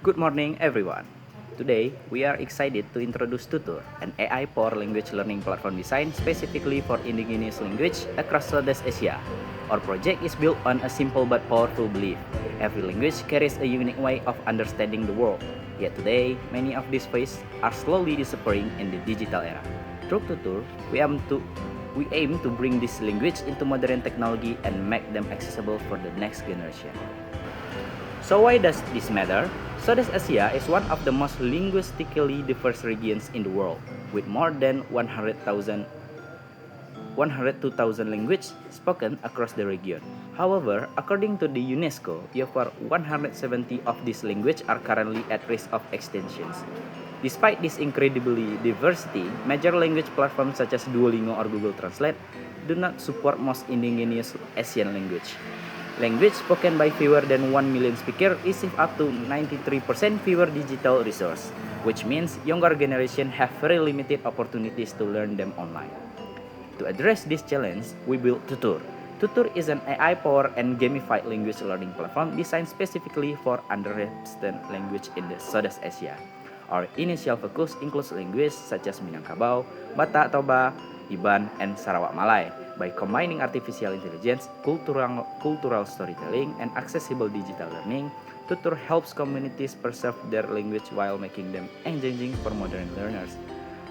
Good morning, everyone. Today, we are excited to introduce Tutor, an AI-powered language learning platform designed specifically for indigenous language across Southeast Asia. Our project is built on a simple but powerful belief. Every language carries a unique way of understanding the world. Yet today, many of these voices are slowly disappearing in the digital era. Through Tutor, we aim to bring this language into modern technology and make them accessible for the next generation. So why does this matter? Southeast Asia is one of the most linguistically diverse regions in the world, with more than 102,000 languages spoken across the region. However, according to the UNESCO, over 170 of these languages are currently at risk of extinction. Despite this incredibly diversity, major language platforms such as Duolingo or Google Translate do not support most indigenous Asian language. Language spoken by fewer than 1 million speakers receive up to 93% fewer digital resources, which means younger generations have very limited opportunities to learn them online. To address this challenge, we built Tutor. Tutor is an AI-powered and gamified language learning platform designed specifically for underrepresented language in the Southeast Asia. Our initial focus includes languages such as Minangkabau, Batak Toba, Iban, and Sarawak Malay. By combining artificial intelligence, cultural storytelling, and accessible digital learning, Tutor helps communities preserve their language while making them engaging for modern learners.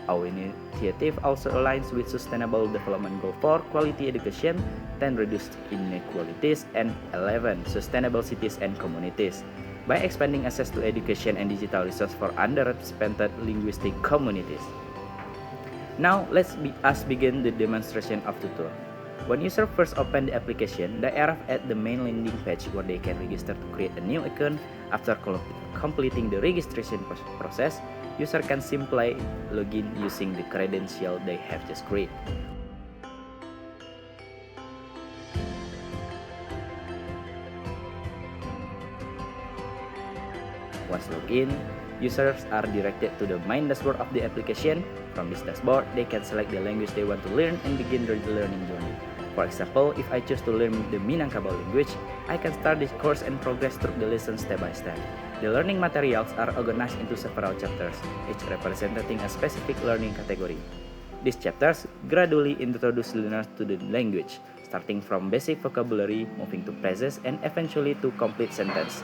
Our initiative also aligns with Sustainable Development Goal for quality education, 10 reduced inequalities, and 11 sustainable cities and communities. By expanding access to education and digital resources for underrepresented linguistic communities. Now, us begin the demonstration of Tutor. When users first open the application, they arrive at the main landing page where they can register to create a new account. After completing the registration process, user can simply log in using the credential they have just created. Once logged in, users are directed to the main dashboard of the application. From this dashboard, they can select the language they want to learn and begin their learning journey. For example, if I choose to learn the Minangkabau language, I can start this course and progress through the lesson step by step. The learning materials are organized into several chapters, each representing a specific learning category. These chapters gradually introduce learners to the language, starting from basic vocabulary, moving to phrases, and eventually to complete sentence,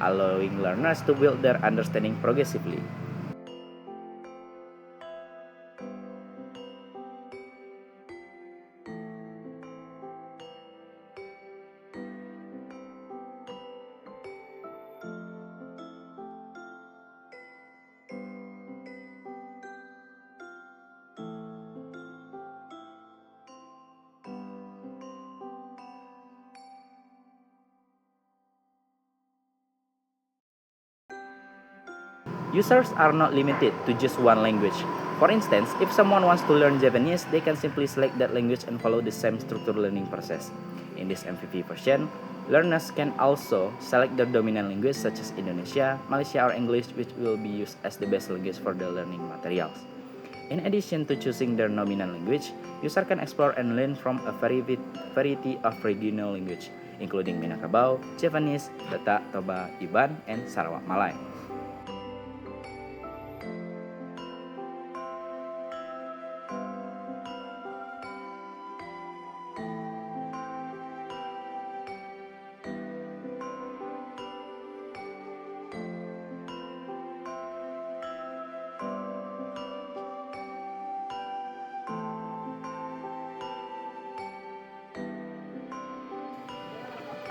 allowing learners to build their understanding progressively. Users are not limited to just one language. For instance, if someone wants to learn Japanese, they can simply select that language and follow the same structured learning process. In this MVP version, learners can also select their dominant language such as Indonesia, Malaysia, or English, which will be used as the best language for the learning materials. In addition to choosing their nominal language, users can explore and learn from a variety of regional language, including Minangkabau, Javanese, Batak, Toba, Iban, and Sarawak Malay.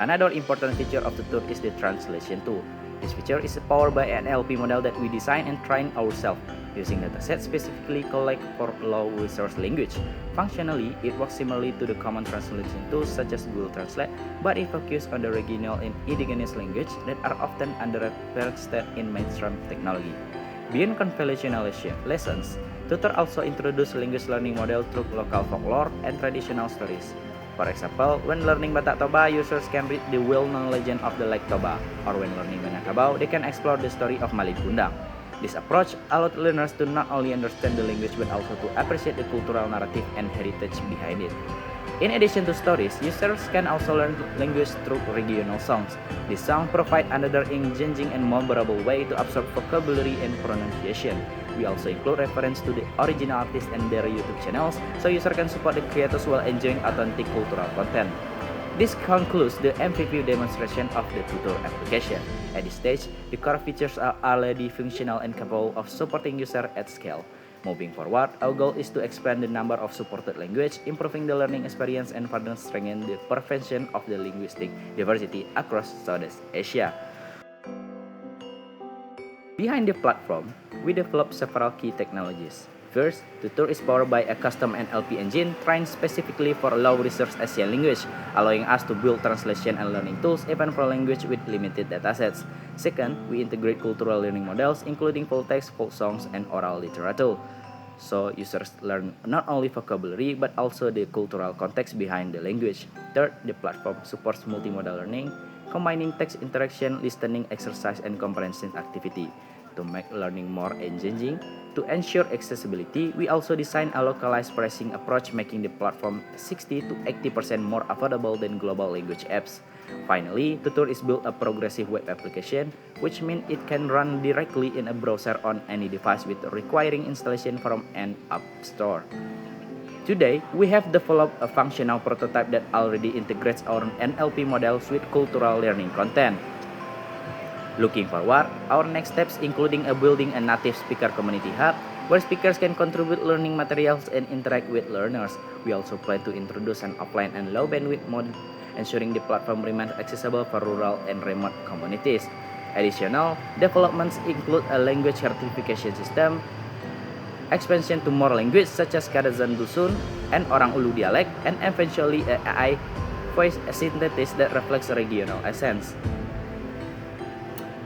Another important feature of the tool is the translation tool. This feature is powered by an NLP model that we design and train ourselves using datasets specifically collected for low resource language. Functionally, it works similarly to the common translation tools such as Google Translate, but it focuses on the regional and indigenous language that are often underrepresented in mainstream technology. Beyond conventional lessons, Tutor also introduced language learning model through local folklore and traditional stories. For example, when learning Batak Toba, users can read the well-known legend of the Lake Toba, or when learning Minangkabau, they can explore the story of Malin Kundang. This approach allowed learners to not only understand the language but also to appreciate the cultural narrative and heritage behind it. In addition to stories, users can also learn language through regional songs. These songs provide another engaging and memorable way to absorb vocabulary and pronunciation. We also include reference to the original artists and their YouTube channels, so users can support the creators while enjoying authentic cultural content. This concludes the MVP demonstration of the tutor application. At this stage, the core features are already functional and capable of supporting users at scale. Moving forward, our goal is to expand the number of supported language, improving the learning experience and further strengthen the prevention of the linguistic diversity across Southeast Asia. Behind the platform, we developed several key technologies. First, Tutor is powered by a custom NLP engine trained specifically for low-research Asian language, allowing us to build translation and learning tools even for language with limited datasets. Second, we integrate cultural learning models, including full text, full songs, and oral literature. So users learn not only vocabulary but also the cultural context behind the language. Third, the platform supports multimodal learning, combining text interaction, listening, exercise, and comprehension activity. To make learning more engaging, to ensure accessibility, we also design a localized pricing approach, making the platform 60 to 80% more affordable than global language apps. Finally, Tutor is built a progressive web application, which means it can run directly in a browser on any device without requiring installation from an app store. Today, we have developed a functional prototype that already integrates our NLP models with cultural learning content. Looking forward, our next steps including building a native speaker community hub where speakers can contribute learning materials and interact with learners. We also plan to introduce an offline and low bandwidth mode, ensuring the platform remains accessible for rural and remote communities. Additional developments include a language certification system, expansion to more languages such as Kadazan Dusun and Orang Ulu dialect, and eventually a AI voice synthesis that reflects regional essence.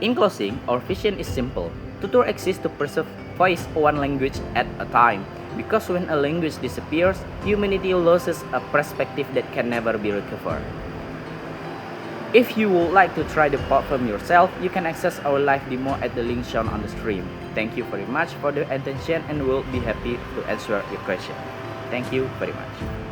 In closing, our vision is simple. Tutor exists to preserve voice one language at a time. Because when a language disappears, humanity loses a perspective that can never be recovered. If you would like to try the platform yourself, you can access our live demo at the link shown on the stream. Thank you very much for the attention and we'll be happy to answer your question. Thank you very much.